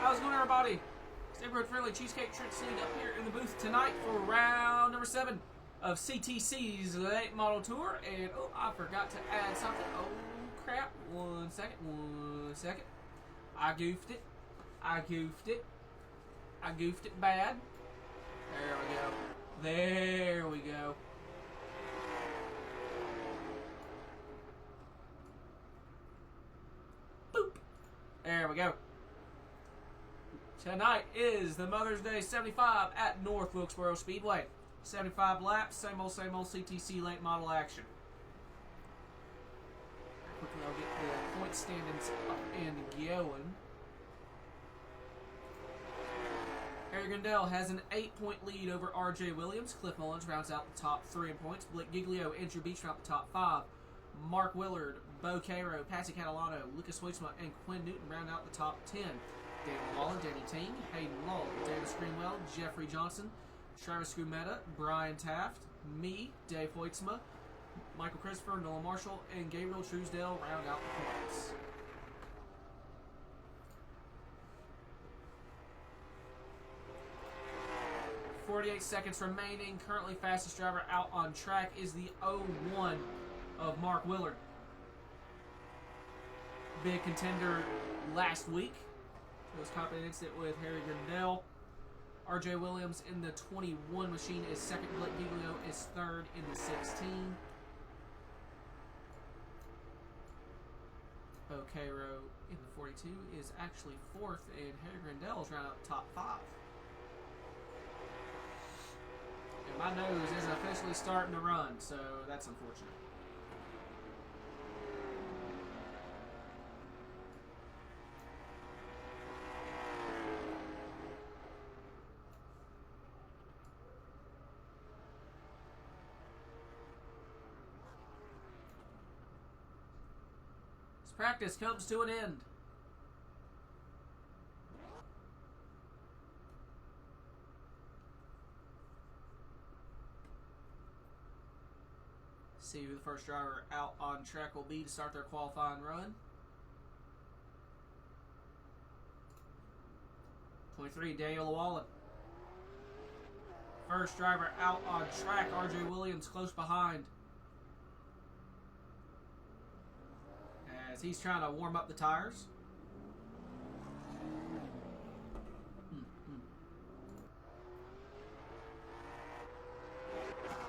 How's it going, everybody? It's Neighborhood Friendly Cheesecake Treat League up here in the booth tonight for round number 7 of CTC's late model tour. And oh, I forgot to add something. Oh crap! One second. I goofed it bad. There we go. Boop. There we go. Tonight is the Mother's Day 75 at North Wilkesboro Speedway. 75 laps, same old CTC late model action. Quickly, I'll get the point standings up and going. Harry Grandell has an 8-point lead over R.J. Williams. Cliff Mullins rounds out the top 3 in points. Blake Giglio, Andrew Beach round out the top 5. Mark Willard, Bo Cairo, Patsy Catalano, Lucas Hoytsma, and Quinn Newton round out the top 10. Daniel Wallen, Danny Ting, Hayden Lull, Davis Greenwell, Jeffrey Johnson, Travis Scumetta, Brian Taft, me, Dave Hoytsma, Michael Christopher, Nolan Marshall, and Gabriel Truesdale round out the points. .48 seconds remaining. Currently fastest driver out on track is the 01 of Mark Willard. Big contender last week. It was confidence it with Harry Grandell. R.J. Williams in the 21 machine is second. Blake Giglio is third in the 16. Bo Cairo in the 42 is actually fourth, and Harry Grandell is round out the top 5. And my nose is officially starting to run, so that's unfortunate. Practice comes to an end. See who the first driver out on track will be to start their qualifying run. 23, Daniel Llewellyn. First driver out on track, R.J. Williams close behind. As he's trying to warm up the tires.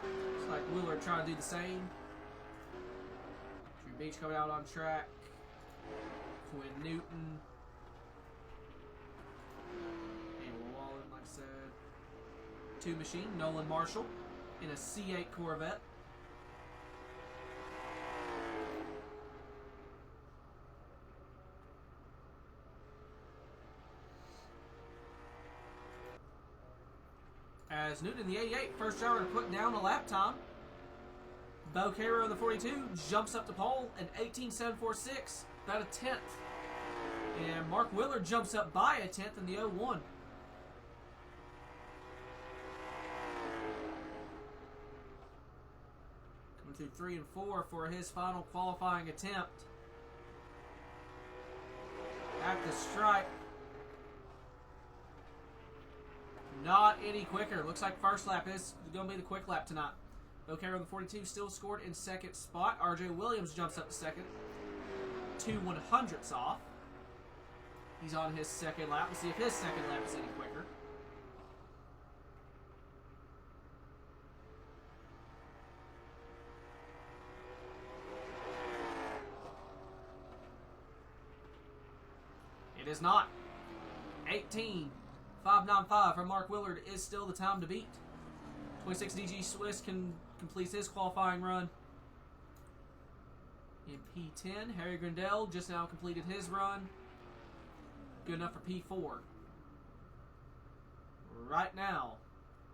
Looks like Willard trying to do the same. Drew Beach coming out on track. Quinn Newton. Daniel Wallen, like I said. 2 machine, Nolan Marshall in a C8 Corvette. As Newton in the 88, first driver to put down a lap time. Bo Cairo in the 42 jumps up to pole, an 18.746, about a 10th. And Mark Willard jumps up by a 10th in the 01. Coming through 3 and 4 for his final qualifying attempt. At the stripe. Not any quicker. Looks like first lap is going to be the quick lap tonight. Bo Cairo in the 42 still scored in second spot. R.J. Williams jumps up to second. 2/100ths off. He's on his second lap. We'll see if his second lap is any quicker. It is not. 18.595 from Mark Willard is still the time to beat. 26 DG Swiss completes his qualifying run. In P10, Harry Grandell just now completed his run. Good enough for P4. Right now,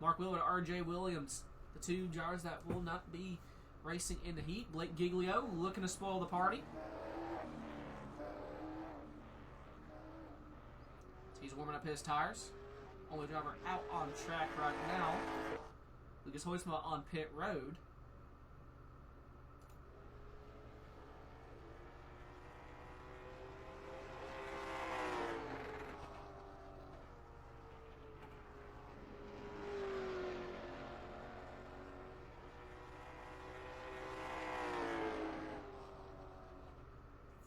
Mark Willard, R.J. Williams, the 2 drivers that will not be racing in the heat. Blake Giglio looking to spoil the party. He's warming up his tires. Only driver out on track right now. Lucas Hoytsma on pit road.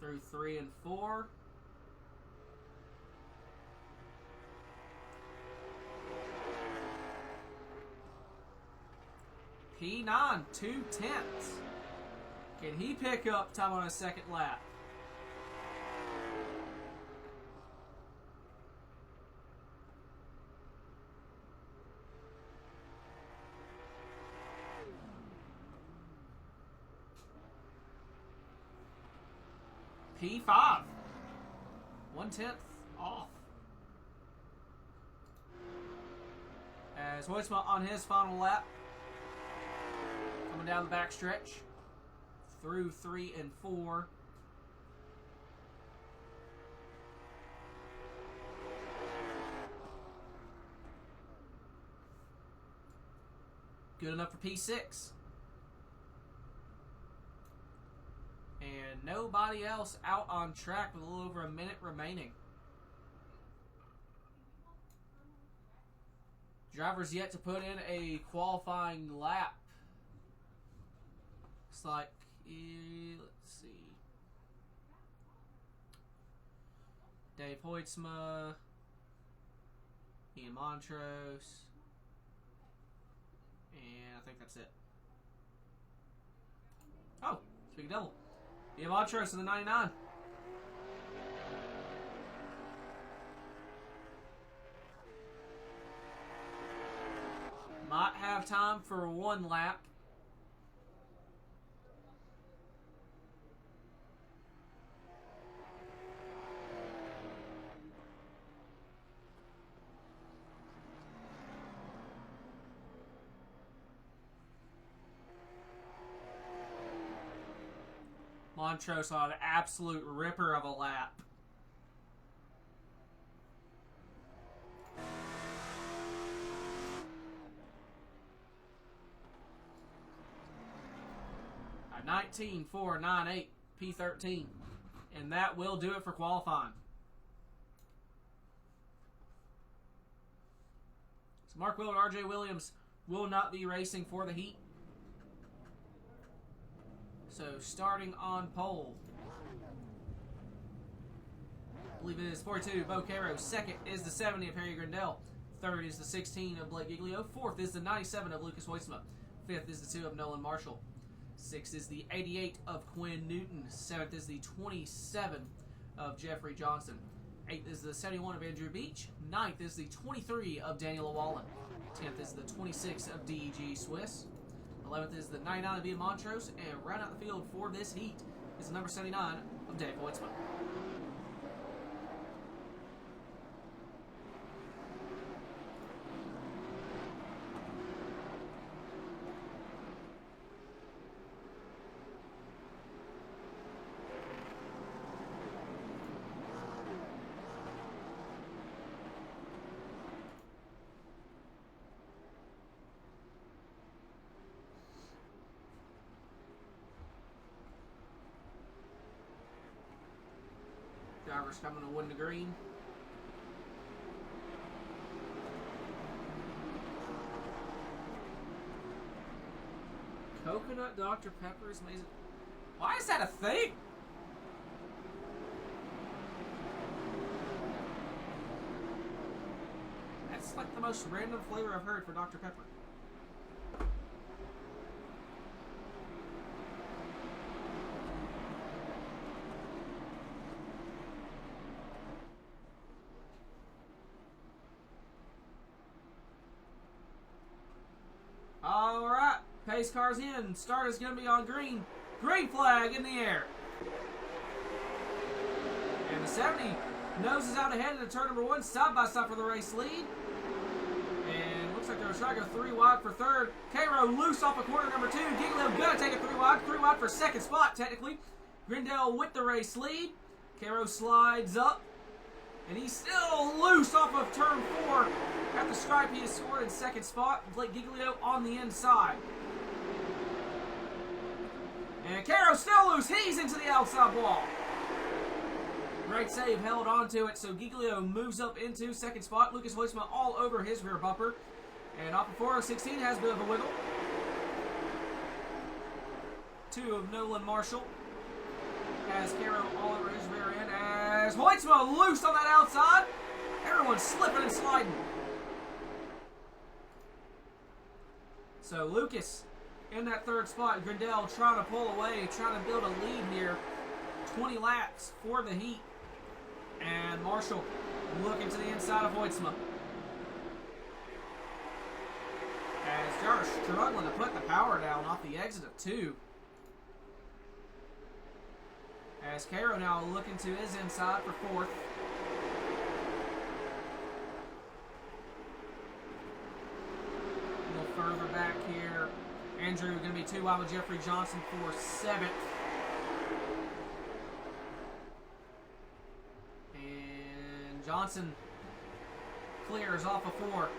through 3 and 4. P9, 2/10. Can he pick up time on a second lap? P5. 1/10 off. As Hoytsma on his final lap. Coming down the back stretch. Through 3 and 4. Good enough for P6. And nobody else out on track with a little over a minute remaining. Drivers yet to put in a qualifying lap. Looks like, let's see. Dave Hoytsma, Ian Montrose, and I think that's it. Oh, speaking double. Ian Montrose in the 99. Might have time for one lap. Montrose on an absolute ripper of a lap. A 19.498 P13. And that will do it for qualifying. So Mark Willard, RJ Williams will not be racing for the heat. So starting on pole, I believe it is 42, Bo Caro. Second is the 70 of Harry Grindell. Third is the 16 of Blake Giglio. Fourth is the 97 of Lucas Hoytsma. Fifth is the 2 of Nolan Marshall. Sixth is the 88 of Quinn Newton. Seventh is the 27 of Jeffrey Johnson. Eighth is the 71 of Andrew Beach. Ninth is the 23 of Daniel Wallen. 10th is the 26 of DEG Swiss. 11th is the 99 of Ian Montrose, and round out the field for this heat is the number 79 of Dave Hoytsma. Drivers coming to win the green. Coconut Dr. Pepper is amazing. Why is that a thing? That's like the most random flavor I've heard for Dr. Pepper. Alright, pace car's in. Start is going to be on green. Green flag in the air. And the 70 noses out ahead into turn number 1. Side by side for the race lead. And looks like they're trying to go 3 wide for third. Cairo loose off of corner number 2. Giglio going to take it 3 wide. 3 wide for second spot, technically. Grindell with the race lead. Cairo slides up. And he's still loose off of turn 4. At the stripe, he has scored in second spot. Blake Giglio on the inside. And Cairo still loose. He's into the outside wall. Great save, held onto it. So Giglio moves up into second spot. Lucas Hoytsma all over his rear bumper. And off of 416 has a bit of a wiggle. 2 of Nolan Marshall. has Caro all over his rear end as Hoytsma loose on that outside. Everyone's slipping and sliding. So Lucas in that third spot. Grindel trying to pull away, trying to build a lead here. 20 laps for the heat. And Marshall looking to the inside of Hoytsma. As Jar struggling to put the power down off the exit of 2. As Caro now looking to his inside for 4th. A little further back here. Andrew going to be 2 wide with Jeffrey Johnson for 7th. And Johnson clears off of 4.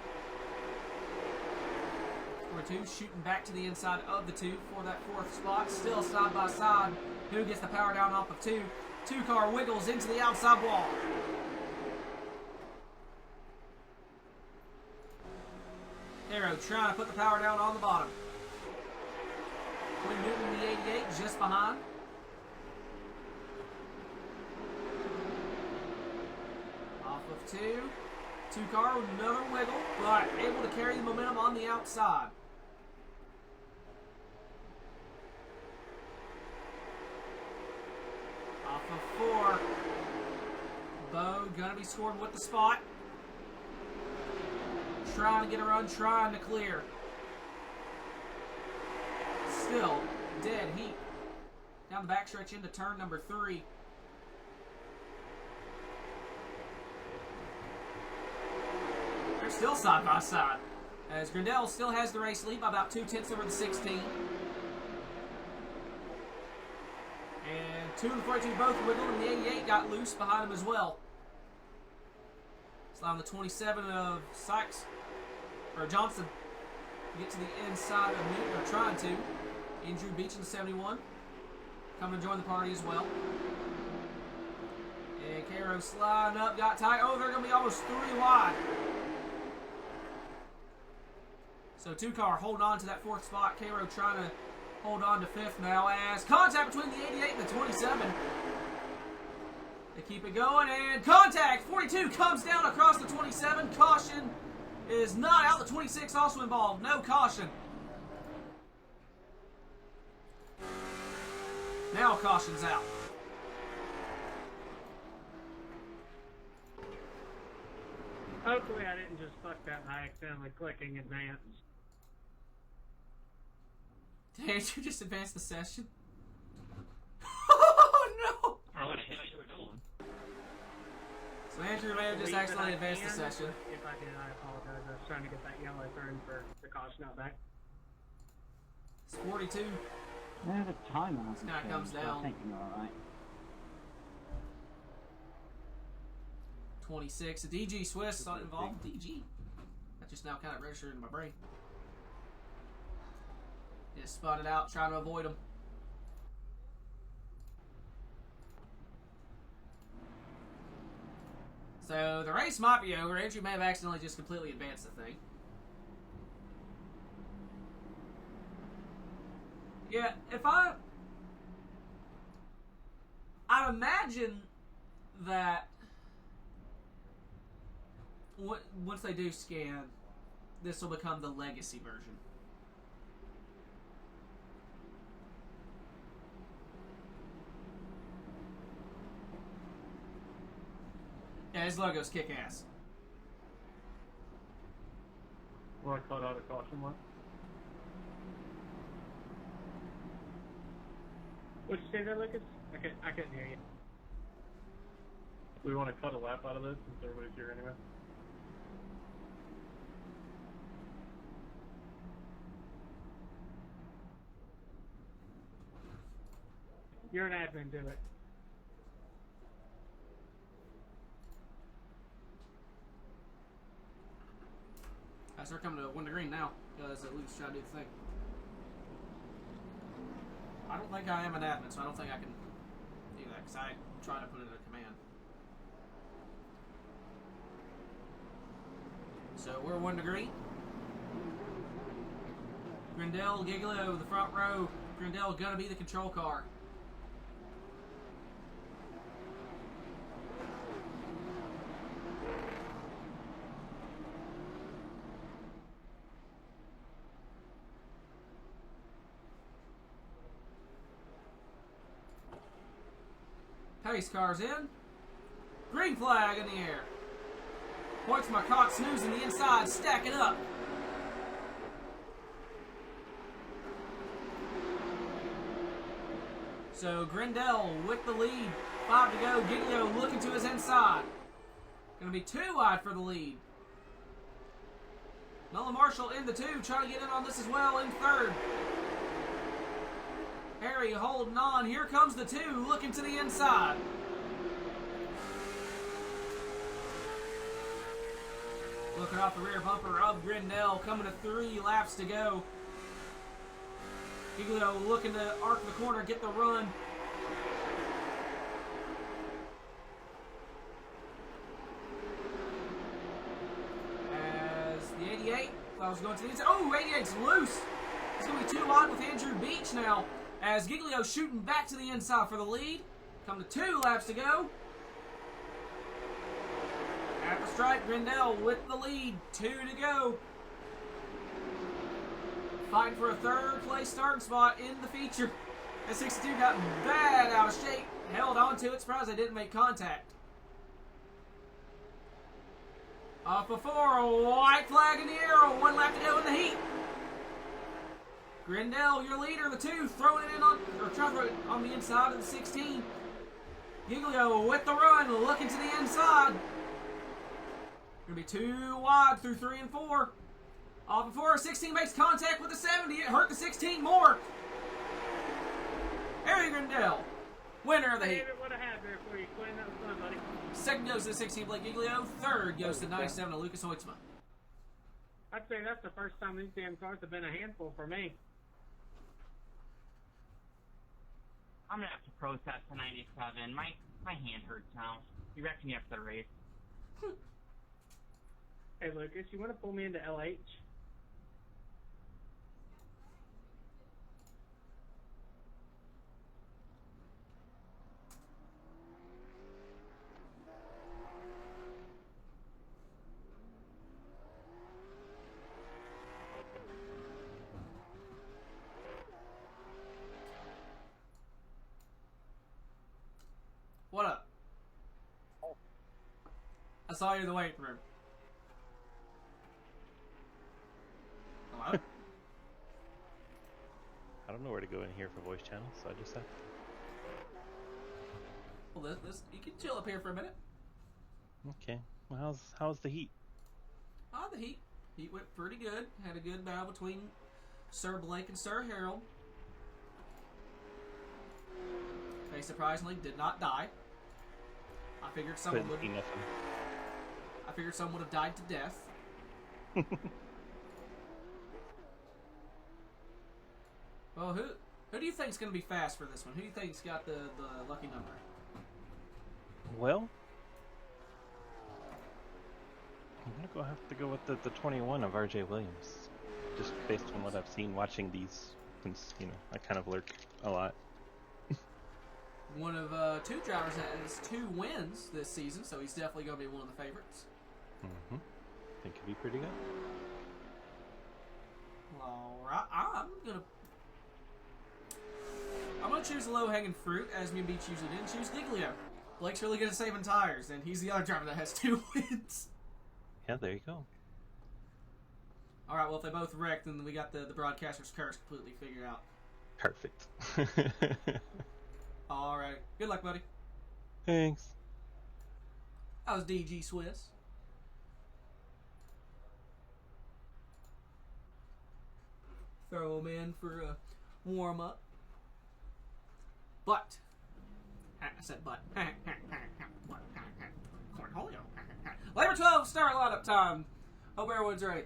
2 shooting back to the inside of the 2 for that 4th spot. Still side by side. Who gets the power down off of 2? 2-car wiggles into the outside wall. Caro trying to put the power down on the bottom. Quinn Newton, the 88, just behind. Off of 2. 2-car with another wiggle, but able to carry the momentum on the outside. Off of 4. Bo gonna be scoring with the spot. Trying to get a run, trying to clear. Still dead heat. Down the backstretch into turn number 3. They're still side by side. As Grindel still has the race lead by about 2/10 over the 16. And 2 and 42 both wiggled, and the 88 got loose behind him as well. Sliding the 27 of Sykes, or Johnson, get to the inside of Newton, or trying to. Andrew Beach in the 71. Coming to join the party as well. And Caro sliding up, got tight. Oh, they're going to be almost 3 wide. So 2-car holding on to that 4th spot. Caro trying to hold on to 5th now as contact between the 88 and the 27. They keep it going and contact. 42 comes down across the 27. Caution is not out. The 26 also involved. No caution. Now caution's out. Hopefully I didn't just fuck that by accidentally clicking advance. Did Andrew just advance the session? Oh no! Oh, what the hell you were doing? So Andrew may have just accidentally advanced the session. If I did, I apologize. I was trying to get that yellow turn for the caution out back. It's 42. Yeah, the timer hasn't Now it comes changed, so down. I think you're alright. 26. The DG Swiss not involved. DG. That just now kind of registered in my brain. Just spun it out, trying to avoid him. So the race might be over. Andrew may have accidentally just completely advanced the thing. Yeah, if I'd imagine that once they do scan, this will become the legacy version. Yeah, his logo's kick ass. Will I cut out a caution one? What'd you say there, Lucas? I couldn't hear you. We want to cut a lap out of this since everybody's here anyway. You're an admin, do it. I start coming to Winter Green now because Luke's trying to do the thing. I don't think I am an admin, so I don't think I can do that because I tried to put it in a command. So we're 1 degree. Grindel, Giglio, the front row. Grindel gonna be the control car. Pace car's in. Green flag in the air. Hoytsma caught snoozing the inside, stacking up. So Grindell with the lead. 5 to go. Giglio looking to his inside. Going to be 2 wide for the lead. Nolan Marshall in the 2, trying to get in on this as well in 3rd. Harry holding on. Here comes the 2, looking to the inside. Looking off the rear bumper of Grindell, coming to 3 laps to go. Giglio looking to arc the corner, get the run. As the 88, I was going to the inside. Oh, 88's loose. It's going to be 2 wide with Andrew Beach now. As Giglio shooting back to the inside for the lead. Come to 2 laps to go. At the stripe, Grindell with the lead. 2 to go. Fighting for a 3rd place starting spot in the feature. As 62 got bad out of shape. Held on to it. Surprised they didn't make contact. Off before, a white flag in the air. 1 lap to go in the heat. Grindell, your leader, the 2, throwing it in on, or trying to throw it on the inside of the 16. Giglio with the run, looking to the inside. Gonna be 2 wide through 3 and 4. Off before, 16 makes contact with the 70. It hurt the 16 more. Harry Grindell, winner of the heat. David, what I have there for you, Quinn? That was fun, buddy. 2nd goes to the 16, Blake Giglio. 3rd goes to 97 to Lucas Hoytsma. I'd say that's the first time these damn cars have been a handful for me. I'm gonna have to protest the 97. My hand hurts now. You wrecked me after the race. Hey, Lucas, you want to pull me into LH? What up? I saw you in the waiting room. Hello? I don't know where to go in here for voice channels, so I just have to. Well, this you can chill up here for a minute. Okay. Well, how's the heat? The heat went pretty good. Had a good battle between Sir Blake and Sir Harold. They surprisingly did not die. I figured someone would. Couldn't see nothing. I figured someone would have died to death. Well, who do you think's going to be fast for this one? Who do you think's got the lucky number? Well, I'm gonna have to go with the 21 of RJ Williams, just based on what I've seen watching these. Since I kind of lurk a lot. One of 2 drivers that has 2 wins this season, so he's definitely going to be one of the favorites. Mm-hmm. Think it'd be pretty good. All right, I'm gonna choose the low-hanging fruit, as me and Beach usually do, and choose Giglio. Blake's really good at saving tires, and he's the other driver that has 2 wins. Yeah, there you go. All right, well, if they both wreck, then we got the broadcaster's curse completely figured out. Perfect. All right, good luck, buddy. Thanks. That was DG Swiss. Throw him in for a warm-up. But, I said but. Cornholio. Labor 12, start lineup time. Hope everyone's ready.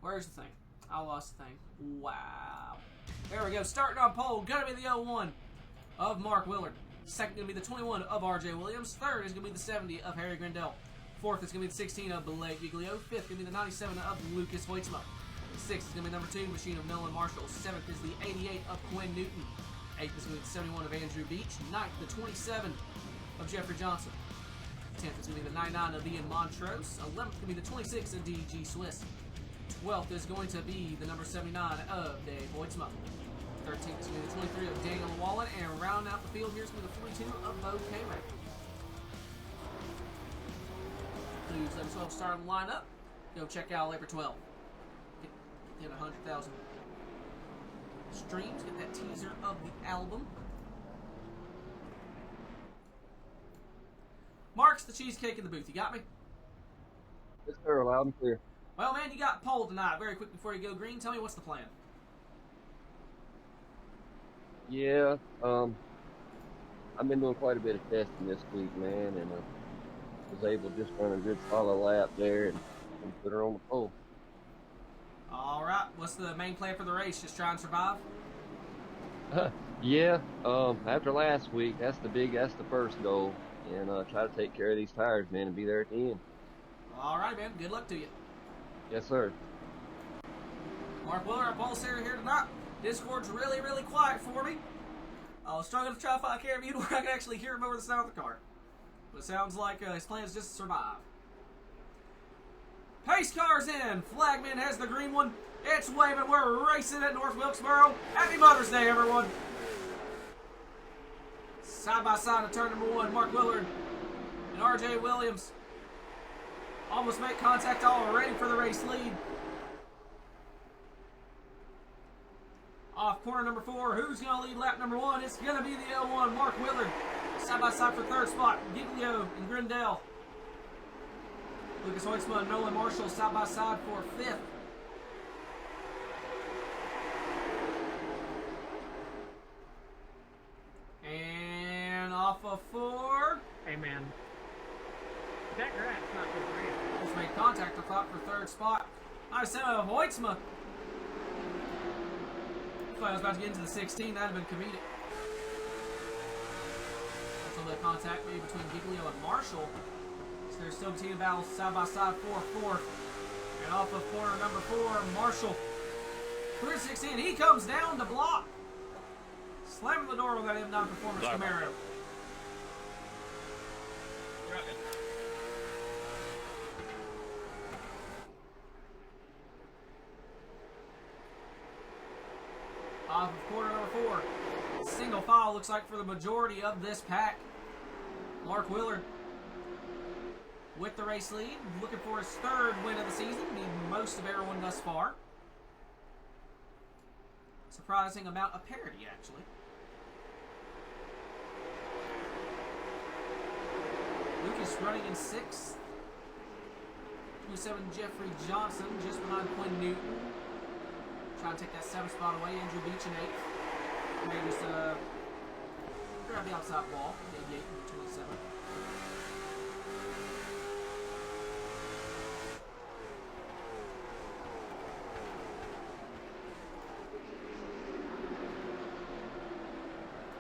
Where's the thing? I lost the thing. Wow. There we go. Starting on pole. Gonna be the 01 of Mark Willard. 2nd gonna be the 21 of RJ Williams. 3rd is gonna be the 70 of Harry Grindell. 4th is gonna be the 16 of Blake Giglio. 5th gonna be the 97 of Lucas Hoytsma. 6th is gonna be number 2 machine of Nolan Marshall. 7th is the 88 of Quinn Newton. 8th is gonna be the 71 of Andrew Beach. 9th the 27 of Jeffrey Johnson. 10th is gonna be the 99 of Ian Montrose. 11th gonna be the 26 of DG Swiss. 12th is going to be the number 79 of Dave Hoytsma. 13 is going to be the 23 of Daniel Wallen, and rounding out the field here is going to be the 42 of Bo Cairo. Please let 12 starting lineup. Go check out Labor 12. Get 100,000 streams. Get that teaser of the album. Mark's the cheesecake in the booth. You got me? Yes, sir. Loud and clear. Well, man, you got polled tonight. Very quick before you go green, tell me what's the plan. Yeah, I've been doing quite a bit of testing this week, man, and was able to just run a good solid lap there and put her on the pole. All right. What's the main plan for the race? Just try and survive? Yeah, after last week, that's the first goal, and try to take care of these tires, man, and be there at the end. All right, man. Good luck to you. Yes, sir. Mark Willer, our pole sitter here tonight. Discord's really, really quiet for me. I was struggling to try to find a camera view where I can actually hear him over the sound of the car. But it sounds like his plan is just to survive. Pace car's in. Flagman has the green one. It's waving. We're racing at North Wilkesboro. Happy Mother's Day, everyone. Side by side of turn number 1, Mark Willard and RJ Williams almost make contact already for the race lead. Off corner number 4, who's going to lead lap number 1? It's going to be the L1, Mark Willard. Side by side for third spot, Giglio and Grindell. Lucas Hoitzma and Nolan Marshall side by side for 5th. And off of 4. Hey, man. That grass not good for you. Just made contact, I thought, for third spot. I said Hoitzma. I thought I was about to get into the 16. That would have been comedic. That's a little bit of contact maybe between Giglio and Marshall. So they're still continuing battle side by side for 4th. And off of corner number 4, Marshall. Through 16, he comes down to block. Slamming the door with that M9 Performance Camaro. Off of corner number 4. Single file looks like for the majority of this pack. Mark Willard with the race lead, looking for his 3rd win of the season, being most of everyone thus far. Surprising amount of parity, actually. Lucas running in 6th. 27 Jeffrey Johnson just behind Quinn Newton. Trying to take that 7th spot away. Andrew Beach in 8th. Maybe just grab the outside wall. Maybe 8 and 27.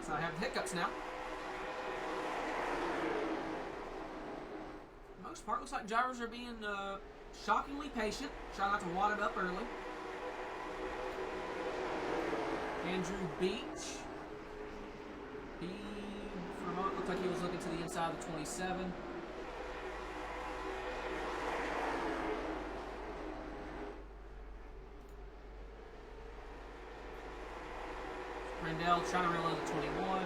So I have hiccups now. For the most part, looks like drivers are being shockingly patient. Try not to wad it up early. Andrew Beach. He, for a moment, looked like he was looking to the inside of the 27. Rendell trying to reload the 21.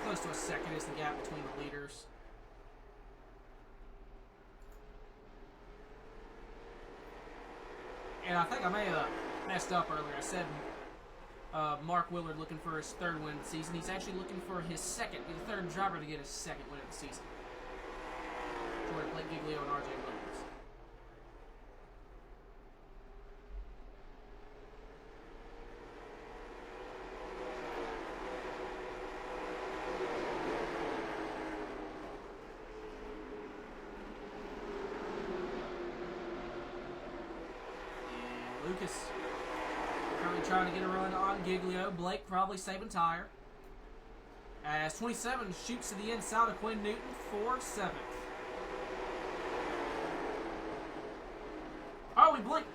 Close to a second is the gap between the leaders. And I think I may have messed up earlier. I said Mark Willard looking for his 3rd win of the season. He's actually looking for his 2nd. He's the 3rd driver to get his 2nd win of the season. Jordan Blake Giglio and RJ Williams. Lucas currently trying to get a run on Giglio. Blake probably saving tire. As 27 shoots to the inside of Quinn Newton for 7th. Oh, he blinked.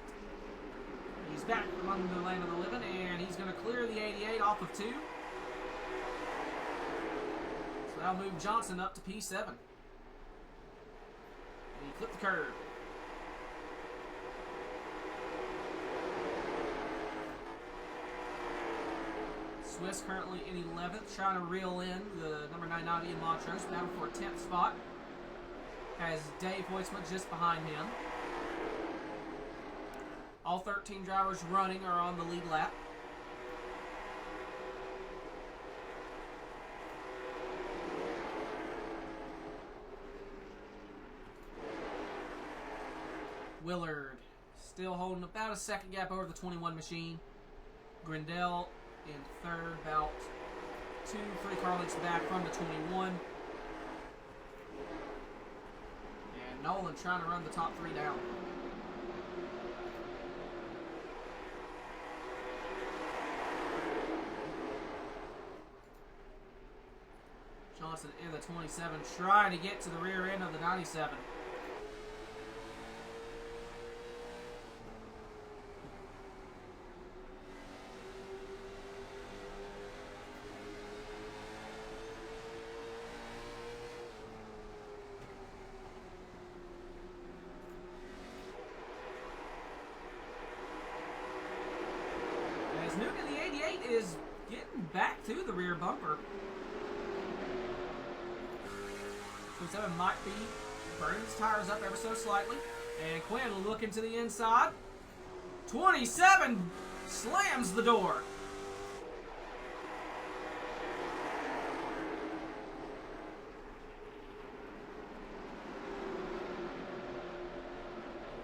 He's back among the land of the living, and he's going to clear the 88 off of 2. So that'll move Johnson up to P7. And he clipped the curve. Swiss currently in 11th, trying to reel in the number 9 Navi in Montrose, battle for a 10th spot. Has Dave Hoytsman just behind him. All 13 drivers running are on the lead lap. Willard still holding about a second gap over the 21 machine. Grindell in 3rd, about 2-3 car lengths back from the 21. And Nolan trying to run the top 3 down. Johnson in the 27, trying to get to the rear end of the 97. As Newton in the 88 is getting back to the rear bumper. 27 might be burning his tires up ever so slightly. And Quinn looking to the inside. 27 slams the door.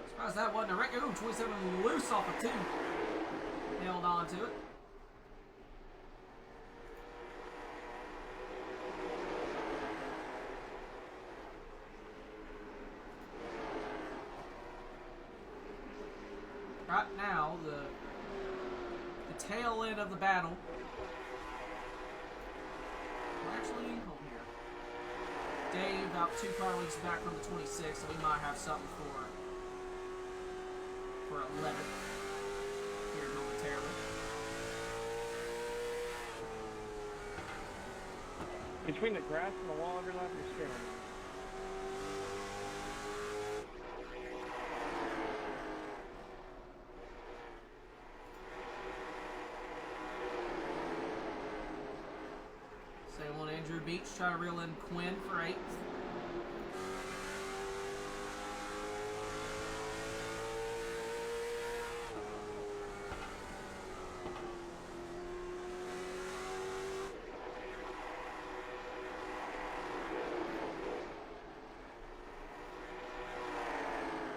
Surprised that wasn't a wreck. Ooh, 27 loose off of 2. Held on to it. Right now, the tail end of the battle. Well, actually, hold here. Dave about 2 car lengths back from the 26, so we might have something for 11 here momentarily. Between the grass and the wall overlap, you're scaring me. Same on Andrew Beach, trying to reel in Quinn for 8th.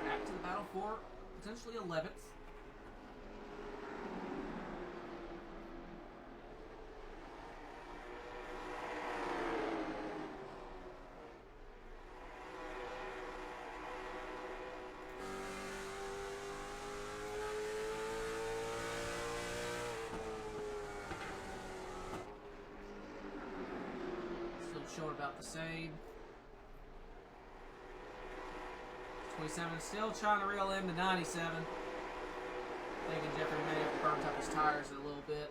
Back to the battle for potentially 11th. Showing about the same. 27 still trying to reel in the 97. Thinking Jeffrey may have burnt up his tires a little bit.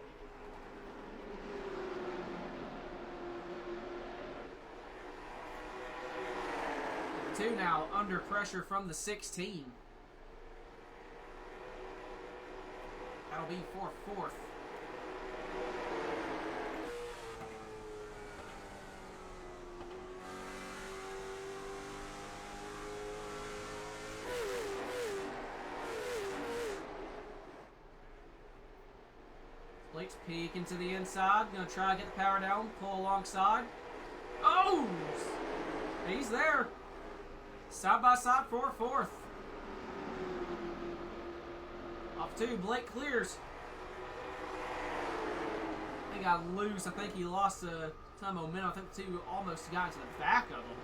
Two now under pressure from the 16. That'll be for 4th. Blake's peeking to the inside. Gonna try to get the power down. Pull alongside. Oh! He's there. Side by side for 4th. Off 2. Blake clears. He got loose. I think he lost a ton of momentum. I think the 2 almost got to the back of him.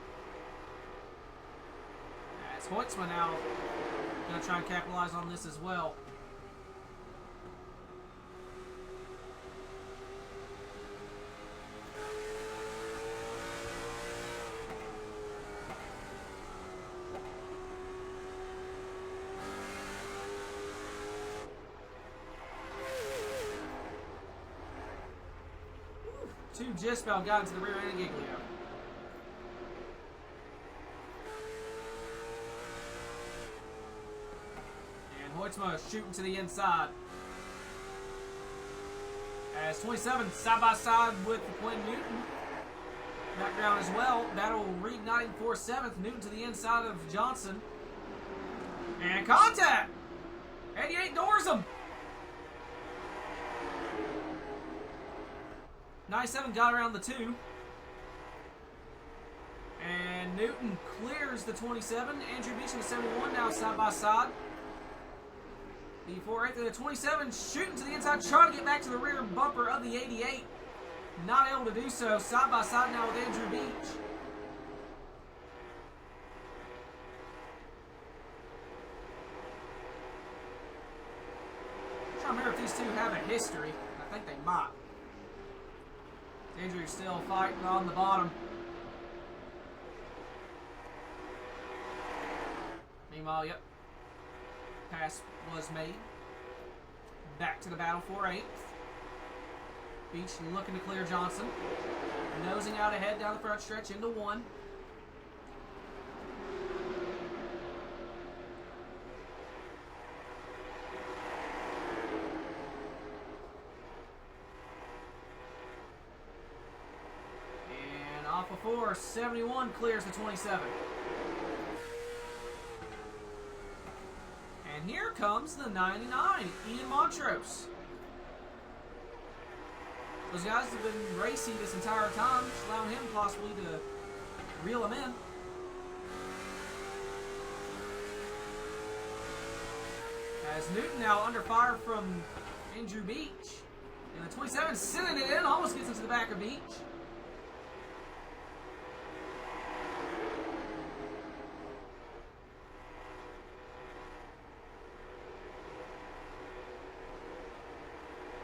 As Hoytsman now gonna try and capitalize on this as well. Two just about got into the rear end of Giglio. And Hoytsma shooting to the inside. As 27 side by side with Quinn Newton. Background as well. Battle reigniting for 7th. Newton to the inside of Johnson. And contact! 88 doors him. 97 got around the 2. And Newton clears the 27. Andrew Beecham the 71 now side by side. The 4-8 to the 27 shooting to the inside, trying to get back to the rear bumper of the 88. Not able to do so. Side by side now with Andrew Beach. I'm trying to remember if these two have a history. I think they might. Andrew's still fighting on the bottom. Meanwhile, yep. Pass was made. Back to the battle for 8th. Beach looking to clear Johnson. Nosing out ahead down the front stretch into 1. And off of 4, 71 clears the 27. And here comes the 99, Ian Montrose. Those guys have been racing this entire time, just allowing him possibly to reel him in. As Newton now under fire from Andrew Beach. And the 27 sending it in, almost gets into the back of Beach.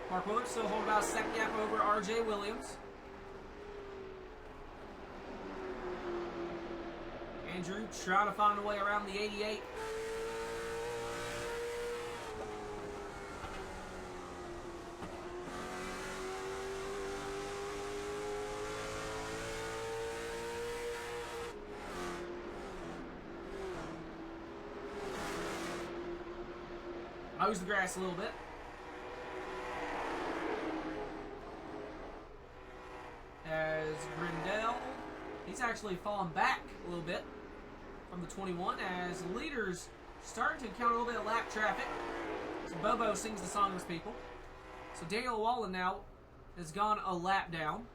Mark Willard still holding about a second gap over R.J. Williams. Andrew trying to find a way around the 88. Mows the grass a little bit. As Grindell, he's actually fallen back a little bit from the 21 as leaders starting to encounter a little bit of lap traffic. So Bobo sings the song of his people. So Daniel Wallen now has gone a lap down.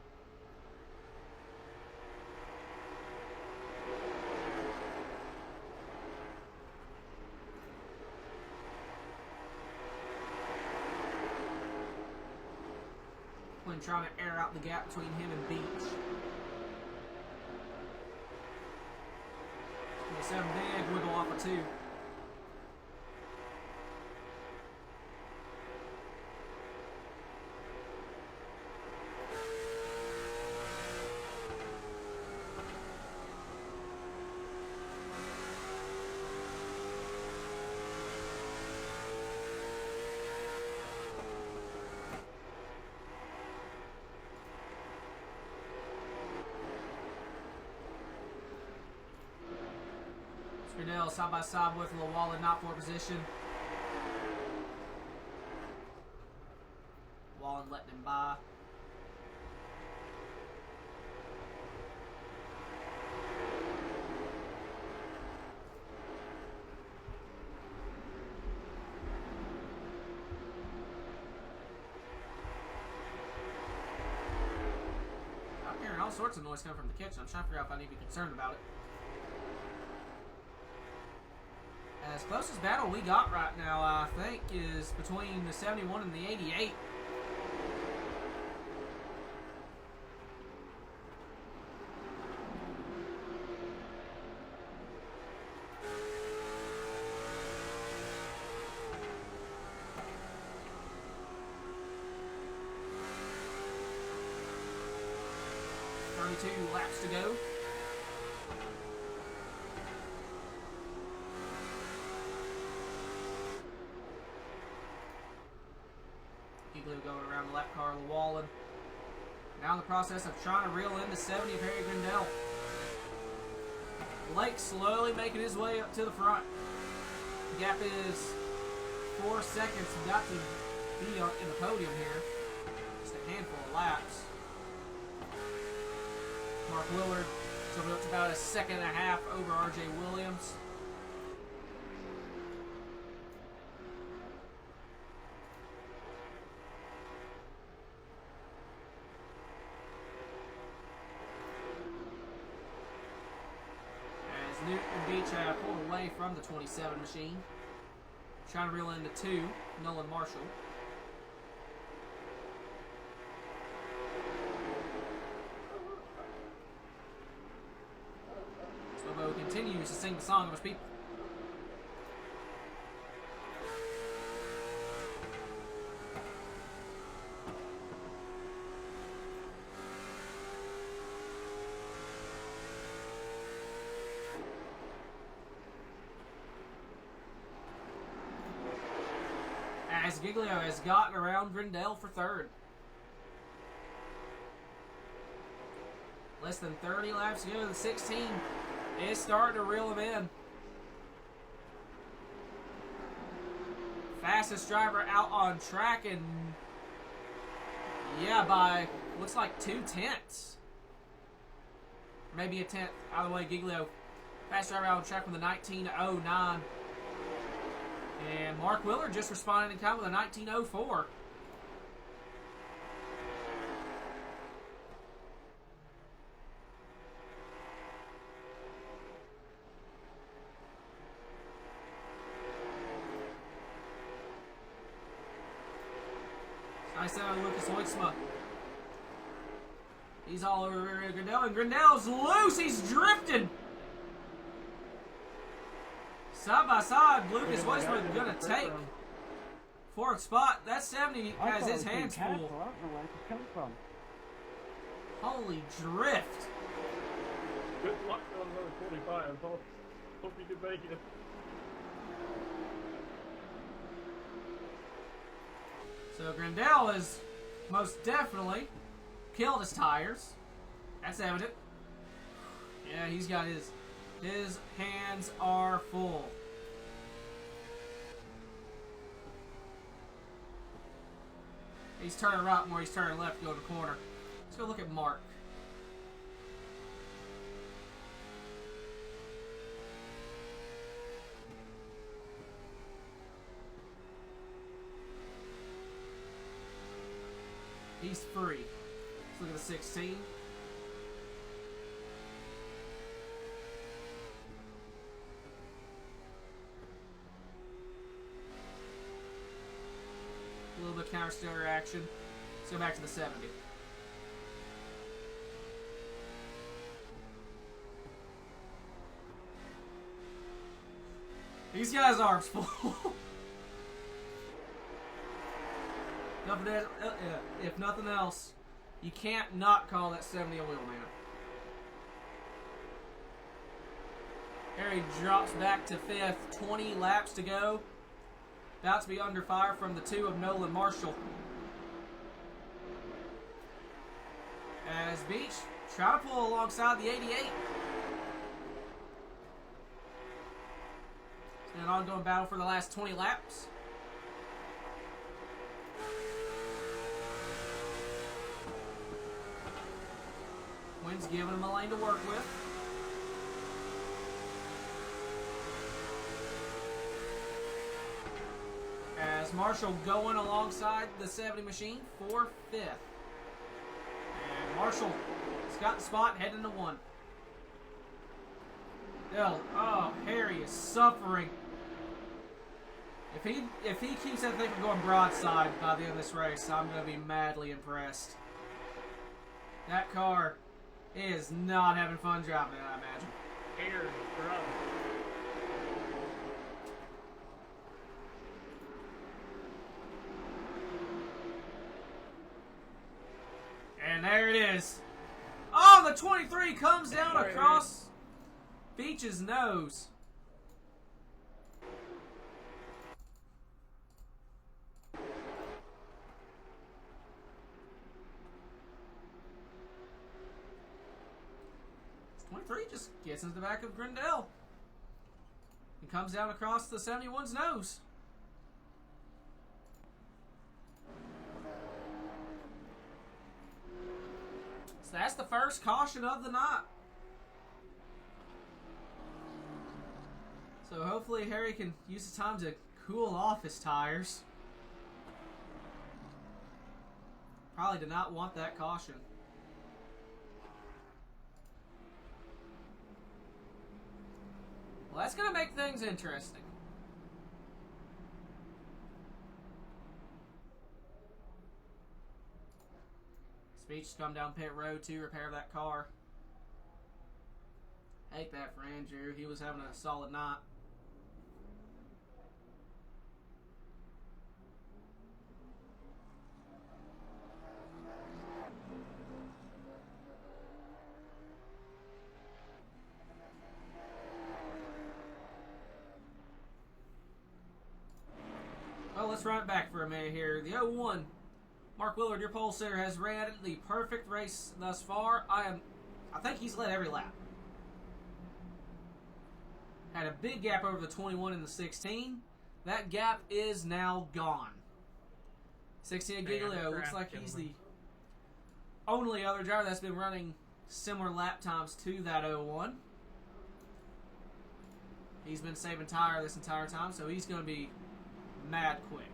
When trying to air out the gap between him and Beach. 27 big wiggle off of 2. Spinell side by side with Lawala, not for position. Wallen letting him by. I'm hearing all sorts of noise coming from the kitchen. I'm trying to figure out if I need to be concerned about it. As closest battle we got right now, I think, is between the 71 and the 88. Laps to go. Giglio going around the lap car, Wallen Now in the process of trying to reel in the 70 of Harry Grindell. Blake slowly making his way up to the front. Gap is 4 seconds. Got to be in the podium here. Just a handful of laps. Mark Willard jumping up to about a second and a half over RJ Williams. As Newton and Beach have pulled away from the 27 machine. Trying to reel in the 2, Nolan Marshall. Slobo continues to sing the song of his people. As Giglio has gotten around Grindell for third. Less than 30 laps to go. The 16 is starting to reel him in. Fastest driver out on track, and yeah, by looks like 2/10. Maybe a tenth. Either way, Giglio, fast driver out on track with a 19:09. And Mark Willard just responded in time with a 19:04. Nice out of Lucas Hoyksma. He's all over Grindell, and Grindell's loose. He's drifting. Side by side, Lucas Hoyksma gonna take fourth spot. That 70 has his hands full. I don't know where it's come from. Holy drift. Good luck on another 45. Hope you can make it. So Grindell has most definitely killed his tires. That's evident. Yeah, he's got his hands are full. He's turning right more, he's turning left to go to the corner. Let's go look at Mark. He's free. Let's look at the 16. A little bit of counter-steer action. Let's go back to the 70. These guys' arms full. If nothing else, you can't not call that 70 a wheel man. Harry drops back to 5th. 20 laps to go. About to be under fire from the 2 of Nolan Marshall. As Beach try to pull alongside the 88. It's been an ongoing battle for the last 20 laps. Wind's giving him a lane to work with. As Marshall going alongside the 70 machine for 5th. And Marshall has got the spot heading to 1. Oh, Harry is suffering. If he keeps that thing from going broadside by the end of this race, I'm going to be madly impressed. That car is not having fun driving it, I imagine. Air, bro. And there it is. Oh, the 23 comes down across Beach's nose. just gets into the back of Grindell. And comes down across the 71's nose. So that's the first caution of the night. So hopefully Harry can use the time to cool off his tires. Probably did not want that caution. Well, that's going to make things interesting. Speech to come down pit road to repair that car. Hate that for Andrew. He was having a solid night. Well, let's run it back for a minute here. The 01, Mark Willard, your pole sitter, has ran the perfect race thus far. I think he's led every lap. Had a big gap over the 21 and the 16. That gap is now gone. 16 Giglio looks like he's the only other driver that's been running similar lap times to that 01. He's been saving tire this entire time, so he's going to be mad quick.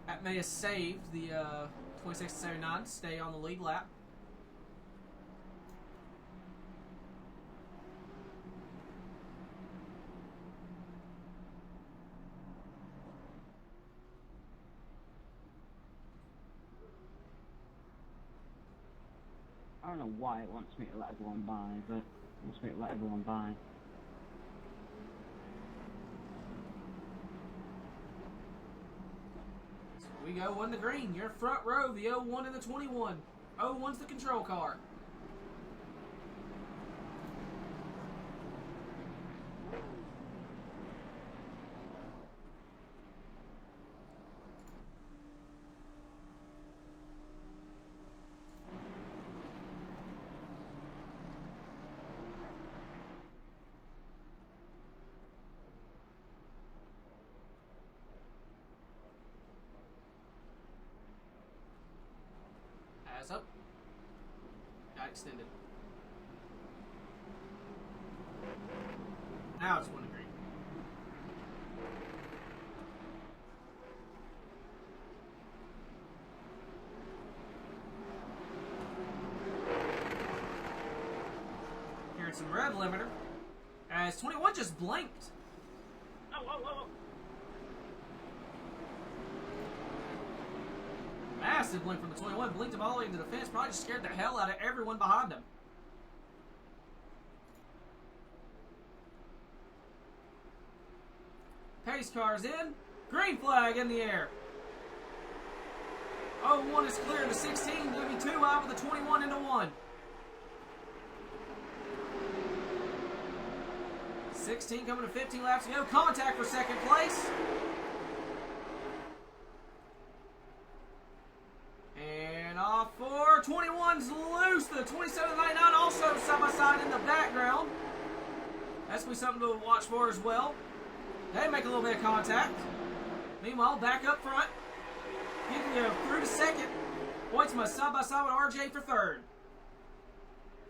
That may have saved the 26-79 to stay on the lead lap. I don't know why it wants me to let everyone by, but it wants me to let everyone by. So we go one to green. You're front row, the 01 and the 21. 01's the control car. Eyes up. Got extended. Now it's one to green. Hearing some rev limiter as 21 just blinked. Oh. Massive blink from the 21. Blinked him all the way into the fence. Probably just scared the hell out of everyone behind him. Pace car's in. Green flag in the air. 01 is clear. The 16 moving 2 out with the 21 into 1. 16 coming to 15 laps to go. Contact for second place. And off for 21's loose. The 27.99 also side by side in the background. That's going to be something to watch for as well. They make a little bit of contact. Meanwhile, back up front. Giglio through to second. Hoytsma side by side with RJ for third.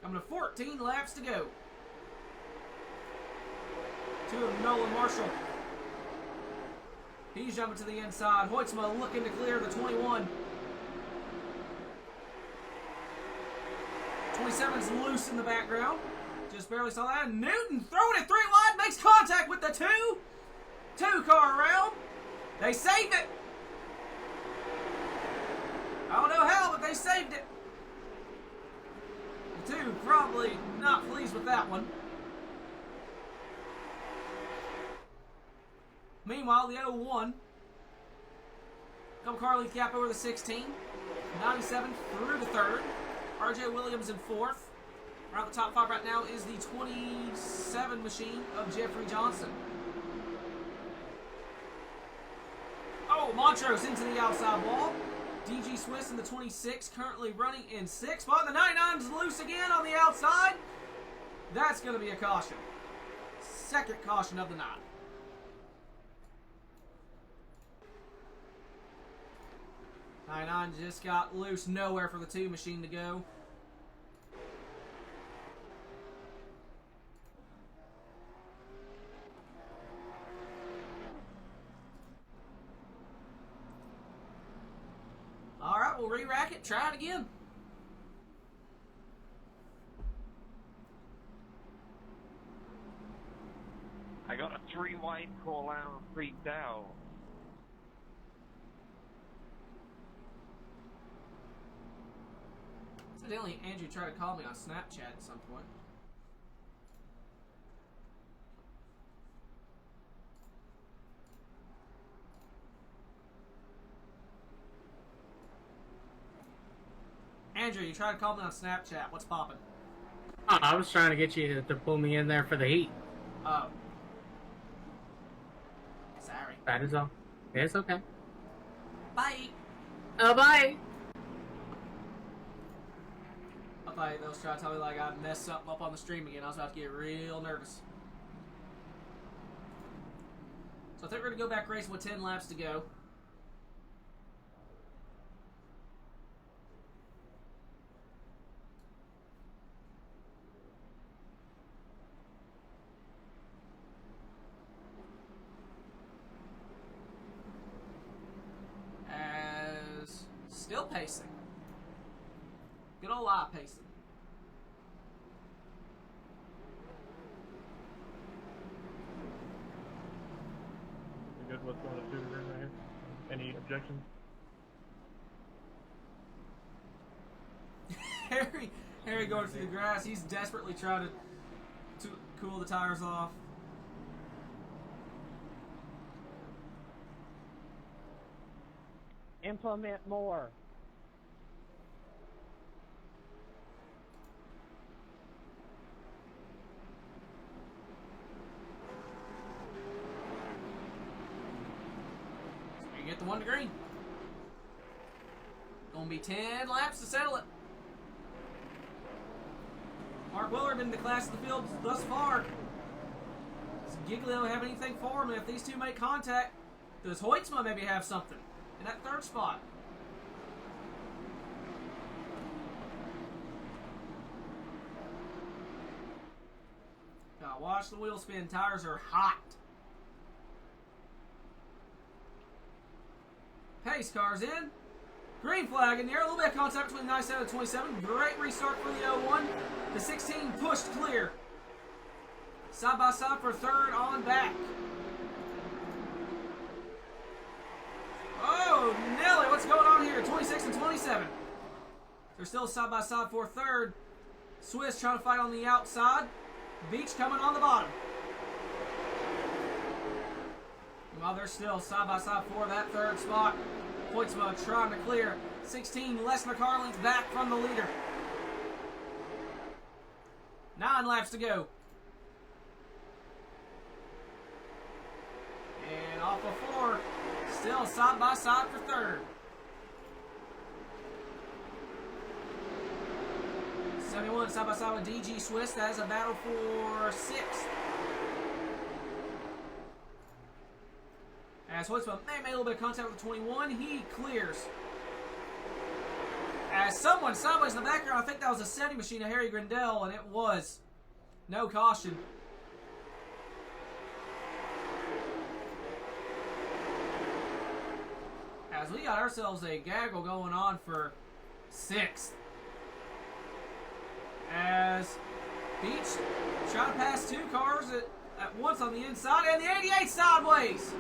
Coming to 14 laps to go. Two of Nolan Marshall. He's jumping to the inside. Hoytsma looking to clear the 21. 27's loose in the background. Just barely saw that. Newton throwing it 3 wide. Makes contact with the 2. 2 car around. They saved it. I don't know how, but they saved it. The 2 probably not pleased with that one. Meanwhile, the 01. Couple car length gap over the 16. 97 through the 3rd. RJ Williams in 4th. Around the top 5 right now is the 27 machine of Jeffrey Johnson. Oh, Montrose into the outside wall. DG Swiss in the 26 currently running in 6th spot. The 99's loose again on the outside. That's going to be a caution. Second caution of the night. '99 just got loose. Nowhere for the 2 machine to go. Alright, we'll re-rack it. Try it again. I got a 3 wide call out, freaked out. Incidentally, Andrew tried to call me on Snapchat at some point. Andrew, you tried to call me on Snapchat. What's poppin'? Oh, I was trying to get you to pull me in there for the heat. Oh. Sorry. That is all. It's okay. Bye. Oh, bye. I thought they was trying to tell me like I messed something up on the stream again. I was about to get real nervous. So I think we're going to go back racing with 10 laps to go. As still pacing. Good old eye pacing. You good with going to 2 right here? Any objections? Harry going through the grass. He's desperately trying to cool the tires off. Implement more. So you get the 1 to green. Gonna be 10 laps to settle it. Mark Willard in the class of the field thus far. Does Giglio have anything for him? If these two make contact, does Hoytsma maybe have something in that 3rd spot? Gotta watch the wheel spin. Tires are hot. Pace car's in. Green flag in there. A little bit of contact between the 97 and 27. Great restart for the 01. The 16 pushed clear. Side by side for 3rd on back. Oh, Nelly, what's going on here? 26 and 27. They're still side by side for 3rd. Swiss trying to fight on the outside. Beach coming on the bottom. While they're still side by side for that 3rd spot. Hoytsma trying to clear. 16 less than a car length back from the leader. 9 laps to go. And off of 4. Still side by side for 3rd. 71 side by side with DG Swiss. That is a battle for 6th. As Hoytsma may have made a little bit of contact with the 21, he clears. As someone sideways in the background, I think that was a setting machine of Harry Grindell, and it was. No caution. As we got ourselves a gaggle going on for 6th. As Beach trying to pass 2 cars at once on the inside, and the 88 sideways.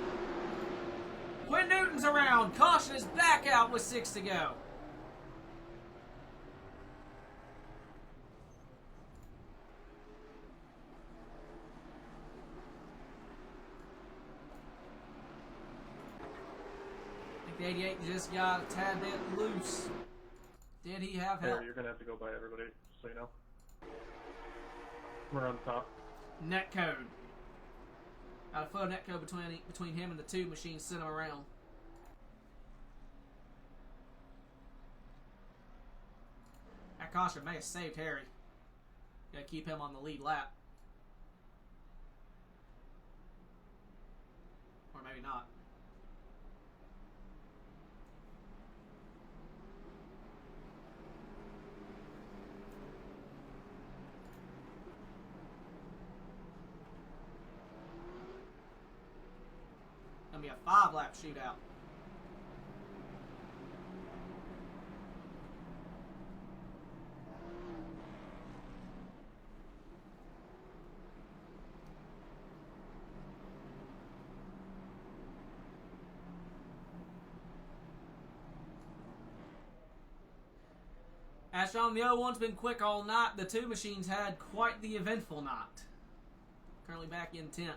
Quinn Newton's around. Caution is back out with 6 to go. I think the 88 just got a tad bit loose. Did he have help? You're going to have to go by everybody, so you know. We're on top. Net code. Got a faux net code between him and the 2 machines sent him around. That caution may have saved Harry. Gotta keep him on the lead lap. Or maybe not. Gonna be a 5-lap shootout. As shown, the 01's been quick all night. The 2 machines had quite the eventful night. Currently back in 10th.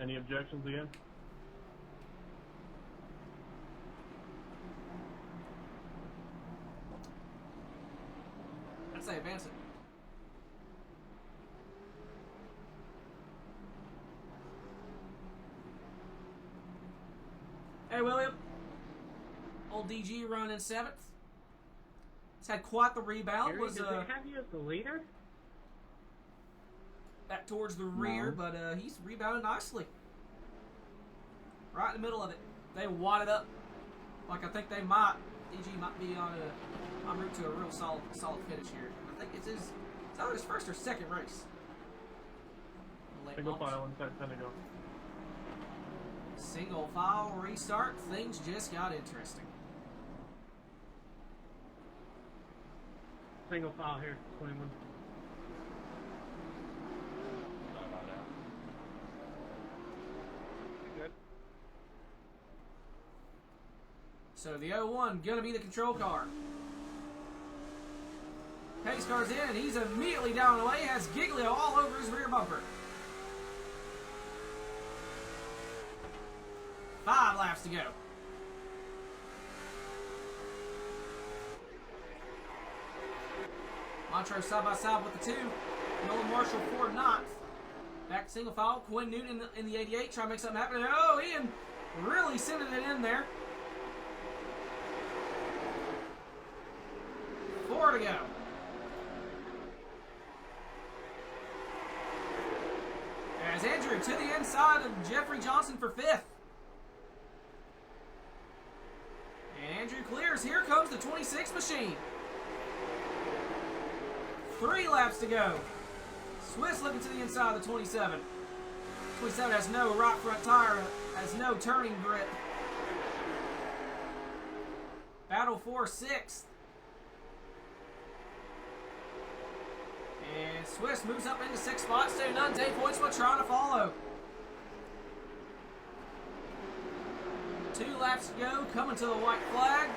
Any objections again? I'd say advance it. Hey, William. Old DG running 7th. He's had quite the rebound. Harry, Was did they have you as the leader? back towards the rear, but he's rebounded nicely. Right in the middle of it. They wad it up like I think they might. DG might be on en route to a real solid finish here. I think it's either his first or second race. Late Single launch. file inside Senegal. Single file restart. Things just got interesting. Single file here, 21. Good. So the 01 gonna be the control car. Pace car's in, and he's immediately down and away. Has Giglio all over his rear bumper. 5 laps to go. Montrose side by side with the 2. Nolan Marshall 4 knots. Back to single file. Quinn Newton in the 88 trying to make something happen. Oh, Ian really sending it in there. 4 to go. As Andrew to the inside of Jeffrey Johnson for 5th. And Andrew clears. Here comes the 26 machine. 3 laps to go. Swiss looking to the inside of the 27. 27 has no right front tire, has no turning grip. Battle for 6th. And Swiss moves up into 6th spot. Stay none. Dave Hoytsma trying to follow. 2 laps to go. Coming to the white flag.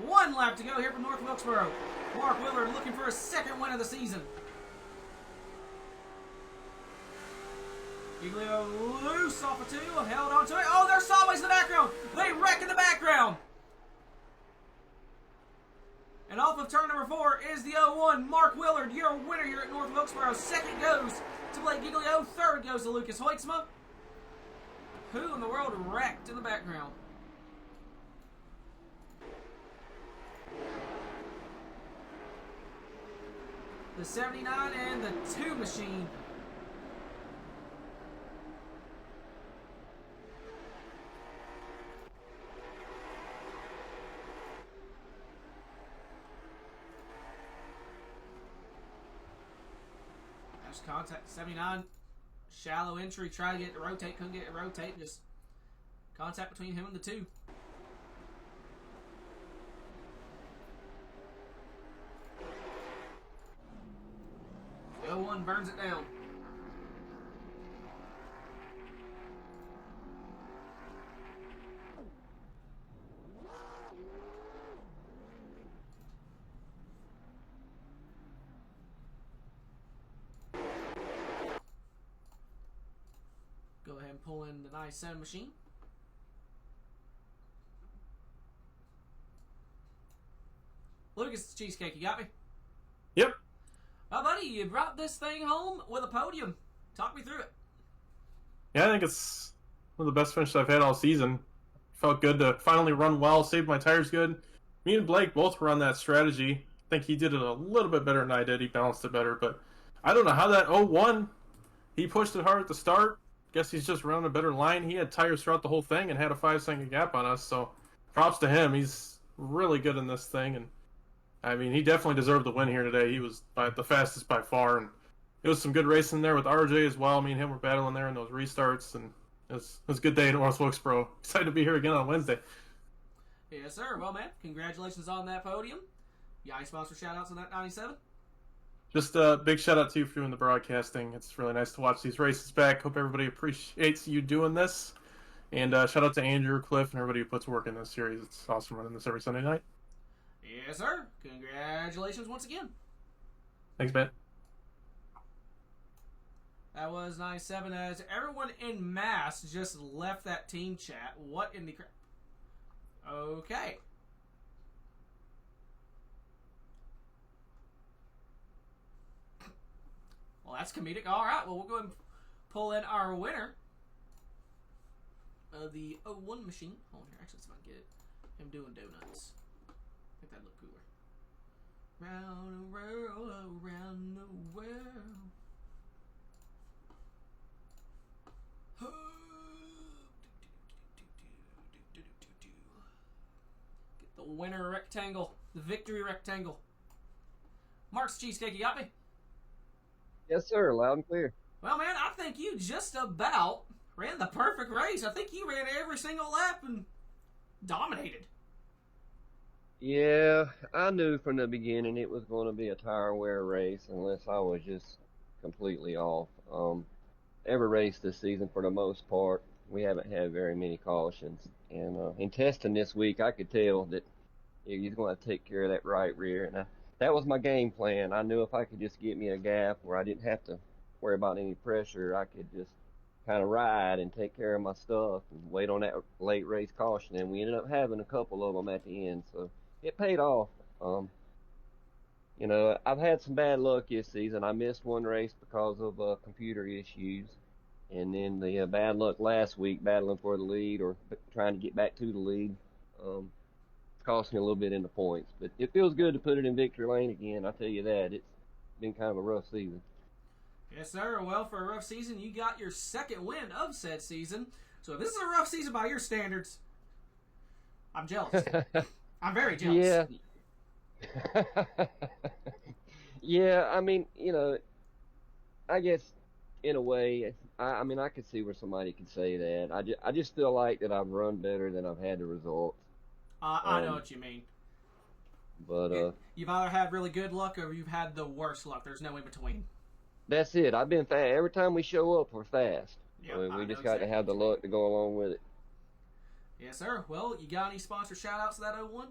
One lap to go here from North Wilkesboro. Mark Willard looking for his 2nd win of the season. Giglio loose off of 2, held onto it. Oh, there's Sawways in the background. They wreck in the background. And off of turn number 4 is the 01, Mark Willard, your winner here at North Wilkesboro. 2nd goes to Blake Giglio. 3rd goes to Lucas Hoytsma. Who in the world wrecked in the background? The 79 and the 2 machine. There's contact. 79. Shallow entry. Try to get it to rotate. Couldn't get it to rotate. Just contact between him and the 2. The 01 burns it down. pull in the 97 machine. Lucas, the cheesecake, you got me? Yep. Oh, buddy, you brought this thing home with a podium. Talk me through it. Yeah, I think it's one of the best finishes I've had all season. Felt good to finally run well, saved my tires good. Me and Blake both were on that strategy. I think he did it a little bit better than I did. He balanced it better, but I don't know how that 0-1, he pushed it hard at the start. Guess he's just running a better line. He had tires throughout the whole thing and had a 5-second gap on us, so props to him. He's really good in this thing, and I mean, he definitely deserved the win here today. He was the fastest by far, and it was some good racing there with RJ as well. Me and him were battling there in those restarts, and it was a good day in North Wilkesboro. Excited to be here again on Wednesday. Yes, sir. Well, man, congratulations on that podium. You got any sponsor shout-outs on that 97? Just a big shout-out to you for doing the broadcasting. It's really nice to watch these races back. Hope everybody appreciates you doing this. And shout-out to Andrew, Cliff, and everybody who puts work in this series. It's awesome running this every Sunday night. Yes, sir. Congratulations once again. Thanks, man. That was 97 as everyone in mass just left that team chat. What in the crap? Okay. Well, that's comedic. All right. Well, we'll go ahead and pull in our winner of the 01 machine. Hold on here. Actually, let's not get him doing donuts. I think that'd look cooler. Round the world, around the world. Get the winner rectangle, the victory rectangle. Mark's Cheesecake, you got me? Yes, sir. Loud and clear. Well, man, I think you just about ran the perfect race. I think you ran every single lap and dominated. Yeah, I knew from the beginning it was going to be a tire wear race unless I was just completely off. Every race this season, for the most part, we haven't had very many cautions. And in testing this week, I could tell that he's going to take care of that right rear. And that was my game plan. I knew if I could just get me a gap where I didn't have to worry about any pressure, I could just kind of ride and take care of my stuff and wait on that late race caution. And we ended up having a couple of them at the end, so it paid off. You know, I've had some bad luck this season. I missed one race because of computer issues. And then the bad luck last week, battling for the lead or trying to get back to the lead, cost me a little bit in the points. But it feels good to put it in victory lane again, I'll tell you that. It's been kind of a rough season. Yes, sir. Well, for a rough season, you got your second win of said season. So if this is a rough season by your standards, I'm jealous. I'm very jealous. Yeah. Yeah, I mean, you know, I guess in a way, I mean, I could see where somebody could say that. I just feel like that I've run better than I've had the results. I know what you mean. But you've either had really good luck or you've had the worst luck. There's no in between. that's it. I've been fast. Every time we show up, we're fast. Yep, So I we know just got to have the exactly. luck to go along with it. Yes, sir. Well, you got any sponsor shout-outs to that 01?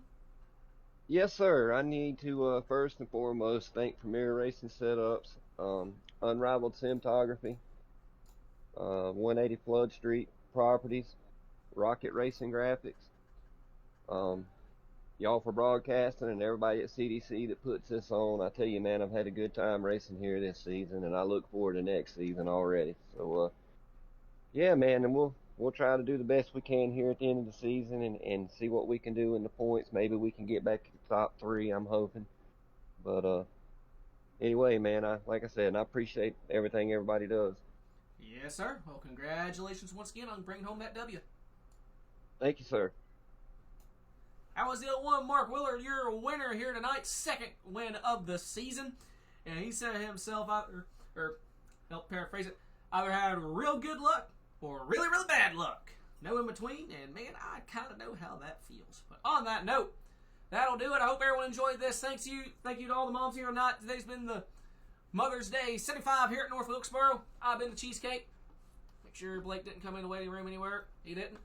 Yes, sir. I need to first and foremost thank Premier Racing Setups, Unrivaled Cinematography, 180 Flood Street Properties, Rocket Racing Graphics, y'all for broadcasting, and everybody at CTC that puts this on. I tell you, man, I've had a good time racing here this season, and I look forward to next season already. So, yeah, man, and we'll try to do the best we can here at the end of the season and see what we can do in the points. Maybe we can get back to the top 3, I'm hoping. But anyway, man, like I said, I appreciate everything everybody does. Yes, sir. Well, congratulations once again on bringing home that W. Thank you, sir. That was the 01 Mark Willard, your winner here tonight, second win of the season. And he said himself, or help paraphrase it, either had real good luck or really, really bad luck. No in between, and man, I kind of know how that feels. But on that note, that'll do it. I hope everyone enjoyed this. Thank you to all the moms here tonight. Today's been the Mother's Day 75 here at North Wilkesboro. I've been the Cheesecake. Make sure Blake didn't come in the waiting room anywhere. He didn't.